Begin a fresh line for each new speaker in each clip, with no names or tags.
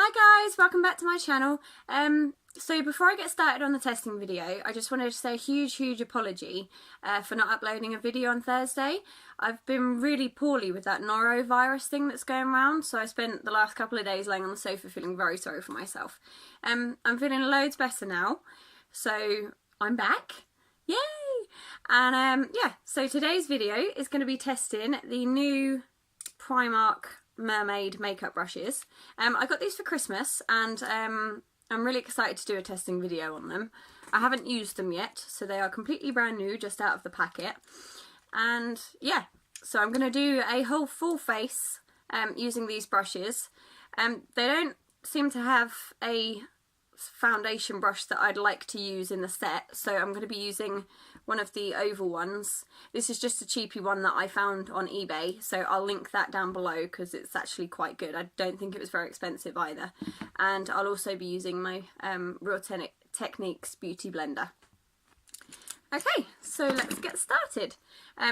Hi guys, welcome back to my channel. So before I get started on the testing video, I just wanted to say a huge apology for not uploading a video on Thursday. I've been really poorly with that norovirus thing that's going around, so I spent the last couple of days laying on the sofa feeling very sorry for myself. I'm feeling loads better now, so I'm back. Yay! And yeah, so today's video is going to be testing the new Primark Mermaid makeup brushes. I got these for Christmas and I'm really excited to do a testing video on them. I haven't used them yet, so they are completely brand new, just out of the packet. And yeah, so I'm going to do a whole full face using these brushes. They don't seem to have a foundation brush that I'd like to use in the set, so I'm going to be using one of the oval ones. This is just a cheapy one that I found on eBay, so I'll link that down below because it's actually quite good. I don't think it was very expensive either. And I'll also be using my Real Techniques Beauty Blender. Okay, so let's get started.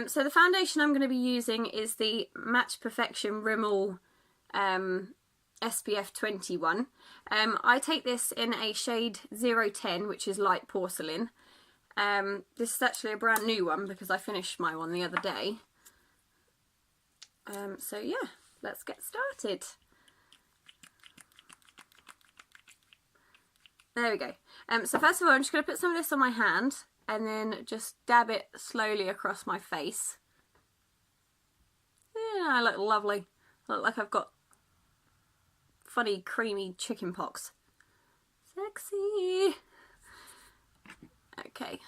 So the foundation I'm going to be using is the Match Perfection Rimmel SPF 21. I take this in a shade 010, which is light porcelain. This is actually a brand new one because I finished my one the other day. So yeah, let's get started. There we go. So first of all, I'm just going to put some of this on my hand and then just dab it slowly across my face. Yeah, I look lovely. I look like I've got funny creamy chicken pox. Sexy. Okay,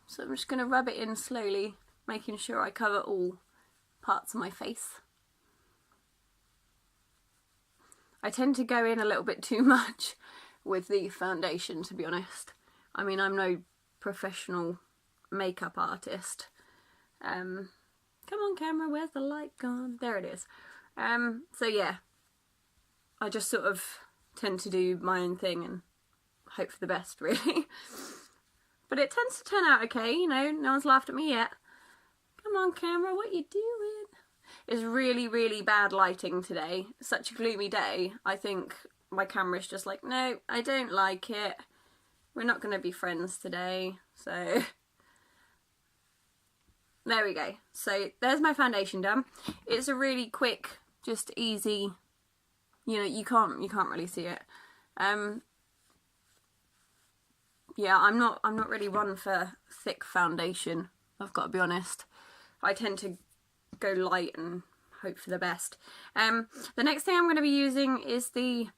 so I'm just going to rub it in slowly, making sure I cover all parts of my face. I tend to go in a little bit too much with the foundation, to be honest. I mean, I'm no professional makeup artist. Come on camera, where's the light gone? There it is. So yeah, I just sort of tend to do my own thing and hope for the best, really. But it tends to turn out okay, you know, no one's laughed at me yet. Come on camera, what you doing? It's really bad lighting today. Such a gloomy day. I think my camera's just like, no, I don't like it. We're not going to be friends today. So there we go. So there's my foundation done. It's a really quick, just easy, you know, you can't really see it. Yeah, I'm not really one for thick foundation, I've got to be honest. I tend to go light and hope for the best. The next thing I'm going to be using is the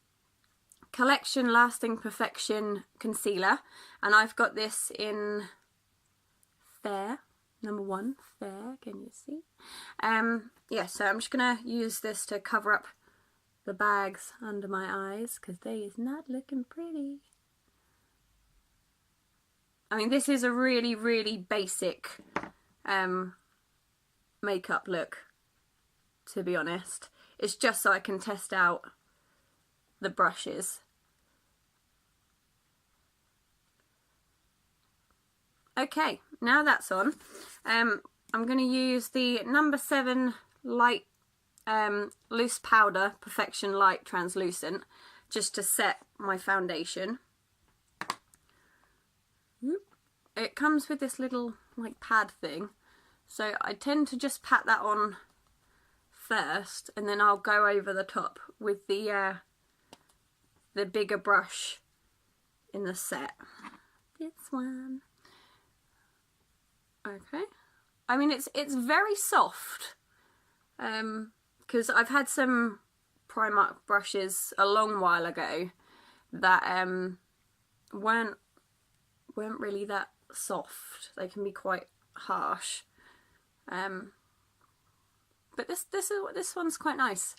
Collection Lasting Perfection Concealer, and I've got this in Fair, number 1, Fair, can you see? Yeah, so I'm just going to use this to cover up the bags under my eyes, because they is not looking pretty. I mean, this is a really basic makeup look, to be honest. It's just so I can test out the brushes. Okay, now that's on, I'm going to use the number 7 light loose powder Perfection Light Translucent just to set my foundation. It comes with this little like pad thing, so I tend to just pat that on first and then I'll go over the top with the bigger brush in the set. This one. Okay. I mean, it's very soft, because I've had some Primark brushes a long while ago that weren't really that soft. They can be quite harsh, but this one's quite nice.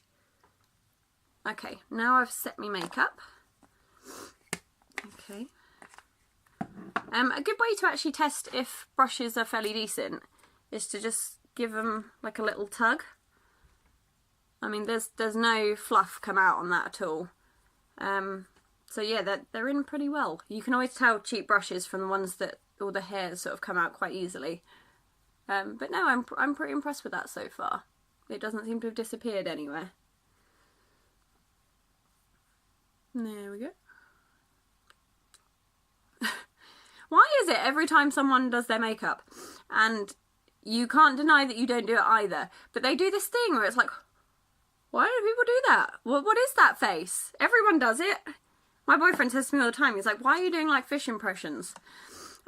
Okay, now I've set my makeup. Okay. A good way to actually test if brushes are fairly decent is to just give them like a little tug. I mean, there's no fluff come out on that at all. So yeah, they're in pretty well. You can always tell cheap brushes from the ones that all the hairs sort of come out quite easily. But no, I'm pretty impressed with that so far. It doesn't seem to have disappeared anywhere. There we go. Why is it every time someone does their makeup, and you can't deny that you don't do it either, but they do this thing where it's like, why do people do that? What is that face? Everyone does it. My boyfriend says to me all the time, he's like, why are you doing like fish impressions?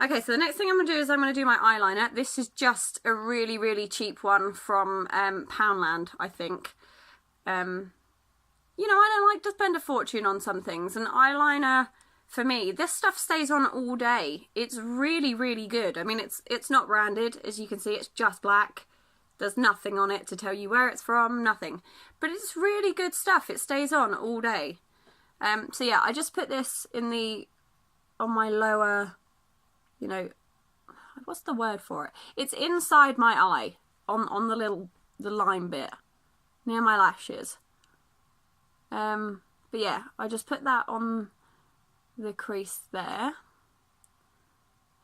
Okay, so the next thing I'm going to do is I'm going to do my eyeliner. This is just a really, really cheap one from Poundland, I think. You know, I don't like to spend a fortune on some things, and eyeliner, for me, this stuff stays on all day. It's really, really good. I mean, it's not branded, as you can see, it's just black. There's nothing on it to tell you where it's from, nothing. But it's really good stuff. It stays on all day. So yeah, I just put this on my lower, you know, what's the word for it? It's inside my eye, on the line bit, near my lashes. But yeah, I just put that on the crease there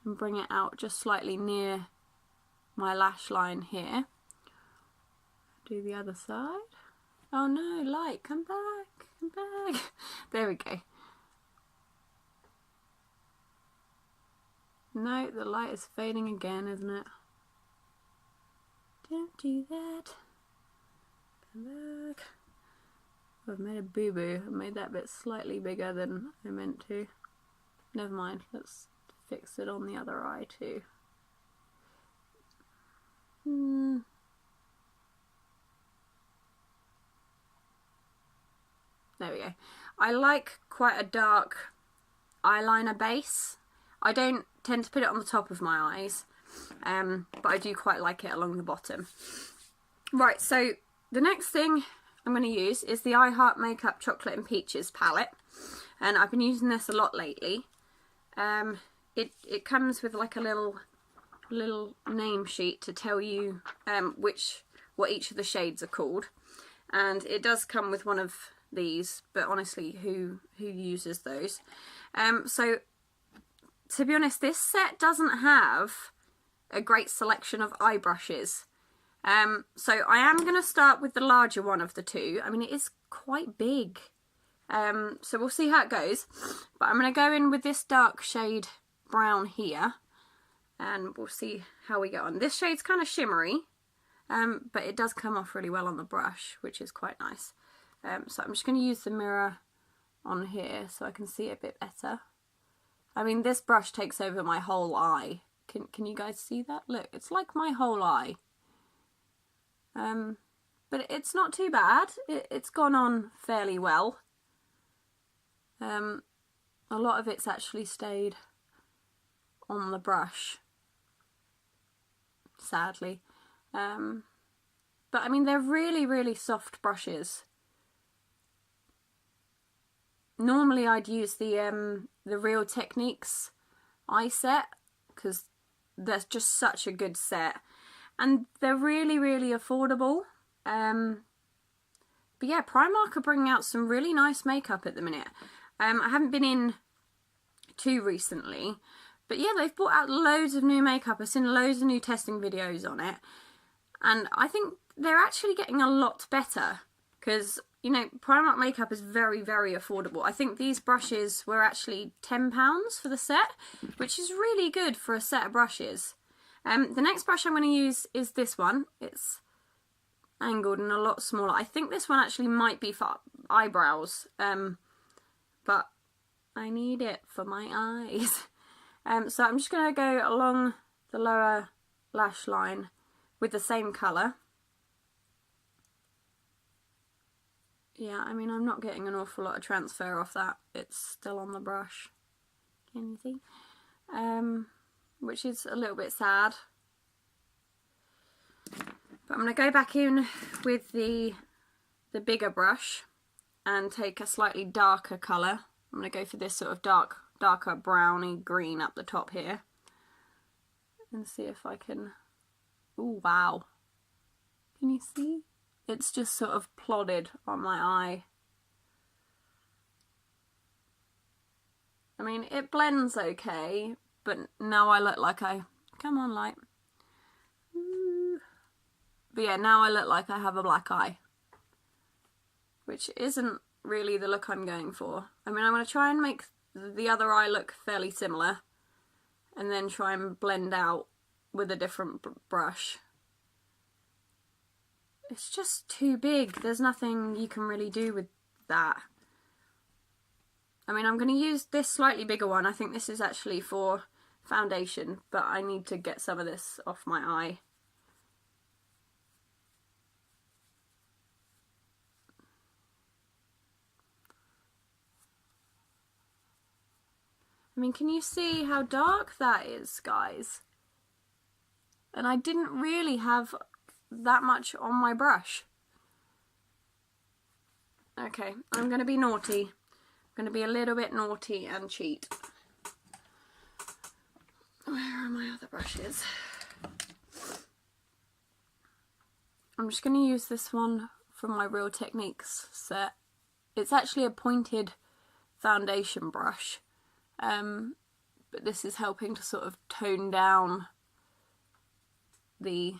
and bring it out just slightly near my lash line here. Do the other side. Oh no, light, come back, come back. There we go. No, the light is fading again, isn't it? Don't do that. Come back. I've made a boo-boo. I made that bit slightly bigger than I meant to. Never mind, let's fix it on the other eye too. There we go. I like quite a dark eyeliner base. I don't tend to put it on the top of my eyes, but I do quite like it along the bottom. Right, so the next thing I'm going to use is the I Heart Makeup Chocolate and Peaches palette, and I've been using this a lot lately. It comes with like a little name sheet to tell you what each of the shades are called, and it does come with one of these, but honestly, who uses those? So to be honest, this set doesn't have a great selection of eye brushes. So I am going to start with the larger one of the two. I mean, it is quite big. So we'll see how it goes. But I'm going to go in with this dark shade brown here, and we'll see how we get on. This shade's kind of shimmery, but it does come off really well on the brush, which is quite nice. So I'm just going to use the mirror on here so I can see it a bit better. I mean, this brush takes over my whole eye. Can you guys see that? Look, it's like my whole eye. But it's not too bad. It's gone on fairly well. A lot of it's actually stayed on the brush, sadly. But I mean, they're really, really soft brushes. Normally I'd use the Real Techniques eye set, because they're just such a good set. And they're really, really affordable. But yeah, Primark are bringing out some really nice makeup at the minute. I haven't been in too recently, but yeah, they've brought out loads of new makeup. I've seen loads of new testing videos on it, and I think they're actually getting a lot better, because, you know, Primark makeup is very, very affordable. I think these brushes were actually £10 for the set, which is really good for a set of brushes. The next brush I'm going to use is this one. It's angled and a lot smaller. I think this one actually might be for eyebrows, but I need it for my eyes. So I'm just going to go along the lower lash line with the same colour. Yeah, I mean, I'm not getting an awful lot of transfer off that. It's still on the brush. Can you see? Which is a little bit sad. But I'm going to go back in with the bigger brush and take a slightly darker colour. I'm going to go for this sort of darker browny green up the top here. And see if I can... Oh, wow. Can you see? It's just sort of plodded on my eye. I mean, it blends okay, but now I look like I... Come on, light. But yeah, now I look like I have a black eye, which isn't really the look I'm going for. I mean, I'm going to try and make the other eye look fairly similar and then try and blend out with a different brush. It's just too big. There's nothing you can really do with that. I mean, I'm going to use this slightly bigger one. I think this is actually for foundation, but I need to get some of this off my eye. I mean, can you see how dark that is, guys? And I didn't really have that much on my brush. Okay, I'm going to be naughty. I'm going to be a little bit naughty and cheat. Where are my other brushes? I'm just going to use this one from my Real Techniques set. It's actually a pointed foundation brush, but this is helping to sort of tone down the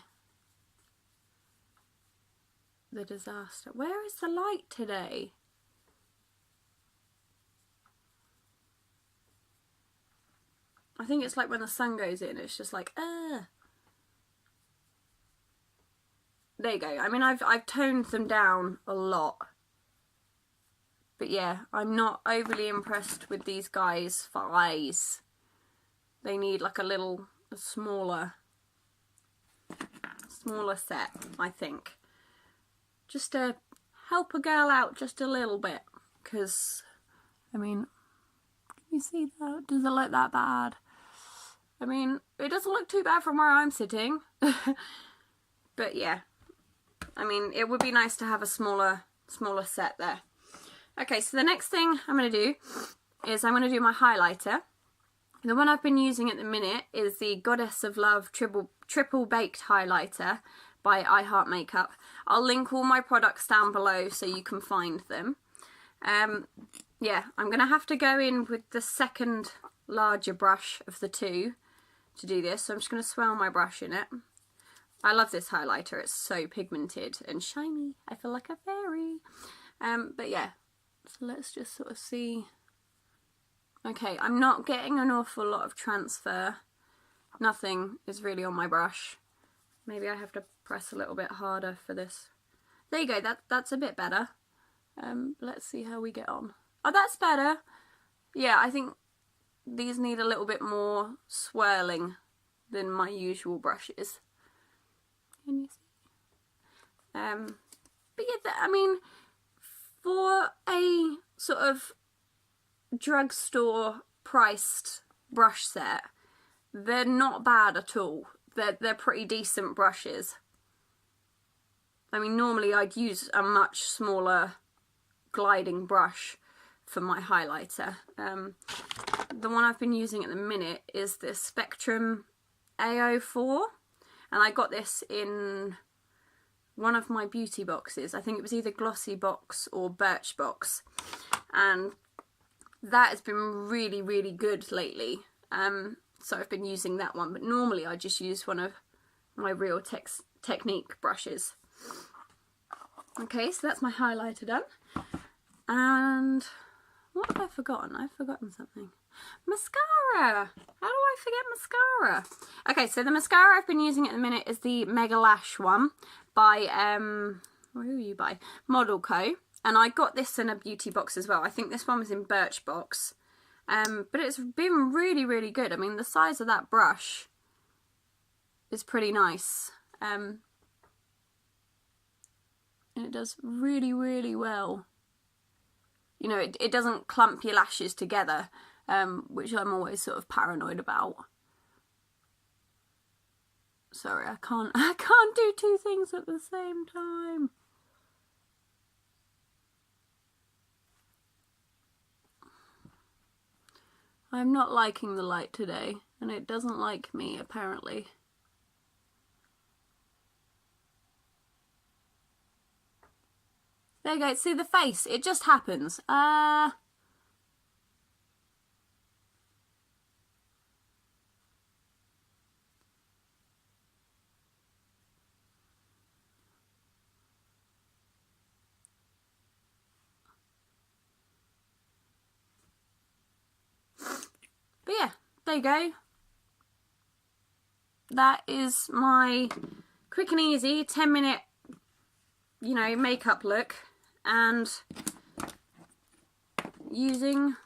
disaster. Where is the light today? I think it's like when the sun goes in, it's just like, There you go. I mean, I've toned them down a lot. But yeah, I'm not overly impressed with these guys for eyes. They need like a smaller set, I think. Just to help a girl out just a little bit. Because, I mean, can you see that? Does it look that bad? I mean, it doesn't look too bad from where I'm sitting. But yeah, I mean, it would be nice to have a smaller set there. Okay, so the next thing I'm going to do is I'm going to do my highlighter. The one I've been using at the minute is the Goddess of Love Triple Baked Highlighter by I Heart Makeup. I'll link all my products down below so you can find them. Yeah, I'm going to have to go in with the second larger brush of the two to do this. So I'm just going to swirl my brush in it. I love this highlighter. It's so pigmented and shiny. I feel like a fairy. But yeah, so let's just sort of see. Okay, I'm not getting an awful lot of transfer. Nothing is really on my brush. Maybe I have to press a little bit harder for this. There you go, that's a bit better. Let's see how we get on. Oh, that's better. Yeah, I think these need a little bit more swirling than my usual brushes. Can you see? But yeah, I mean, for a sort of drugstore priced brush set, they're not bad at all. They're pretty decent brushes. I mean, normally I'd use a much smaller gliding brush for my highlighter. The one I've been using at the minute is this Spectrum AO4, and I got this in one of my beauty boxes. I think it was either Glossy Box or Birch Box, and that has been really, really good lately. So I've been using that one, but normally I just use one of my Real Technique brushes. Okay, so that's my highlighter done. And what have I forgotten? I've forgotten something. Mascara! How do I forget mascara? Okay, so the mascara I've been using at the minute is the Mega Lash one by, who are you by? Model Co. And I got this in a beauty box as well. I think this one was in Birch Box. But it's been really, really good. I mean, the size of that brush is pretty nice. And it does really, really well. You know, it doesn't clump your lashes together, which I'm always sort of paranoid about. Sorry, I can't do two things at the same time. I'm not liking the light today, and it doesn't like me, apparently. There you go, see the face, it just happens. there you go. That is my quick and easy 10-minute, you know, makeup look, and using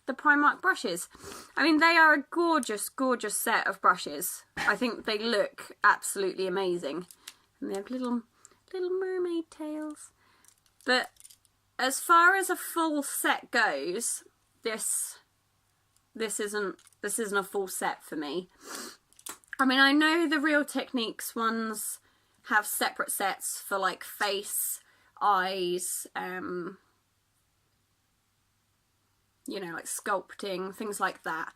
the Primark brushes. I mean, they are a gorgeous, gorgeous set of brushes. I think they look absolutely amazing. And they have little mermaid tails. But as far as a full set goes, this isn't a full set for me. I mean, I know the Real Techniques ones have separate sets for like face, eyes, you know, like sculpting, things like that.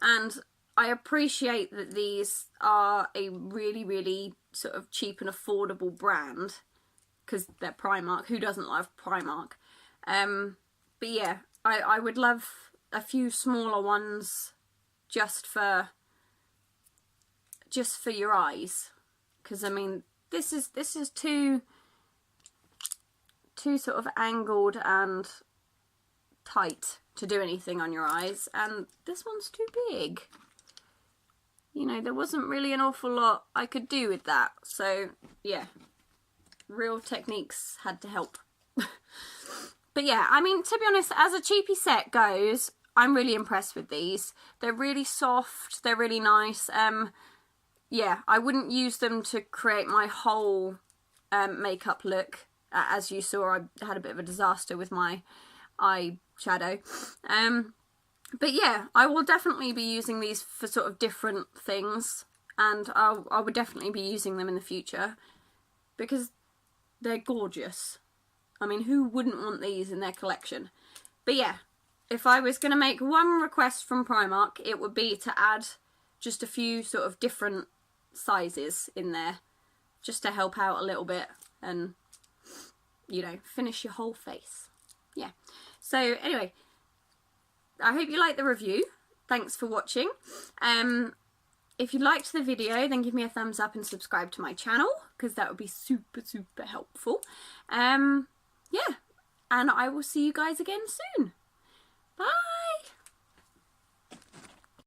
And I appreciate that these are a really, really sort of cheap and affordable brand, because they're Primark. Who doesn't love Primark? But yeah, I would love a few smaller ones just for your eyes, because I mean, this is too sort of angled and tight to do anything on your eyes, and this one's too big. You know, there wasn't really an awful lot I could do with that, so yeah, Real Techniques had to help. But yeah, I mean, to be honest, as a cheapy set goes, I'm really impressed with these. They're really soft, they're really nice. Yeah, I wouldn't use them to create my whole makeup look. As you saw, I had a bit of a disaster with my eyeshadow. But yeah, I will definitely be using these for sort of different things, and I would definitely be using them in the future because they're gorgeous. I mean, who wouldn't want these in their collection? But yeah, if I was going to make one request from Primark, it would be to add just a few sort of different sizes in there, just to help out a little bit and, you know, finish your whole face. Yeah. So anyway, I hope you liked the review. Thanks for watching. If you liked the video, then give me a thumbs up and subscribe to my channel, because that would be super, super helpful. Yeah, and I will see you guys again soon. Bye!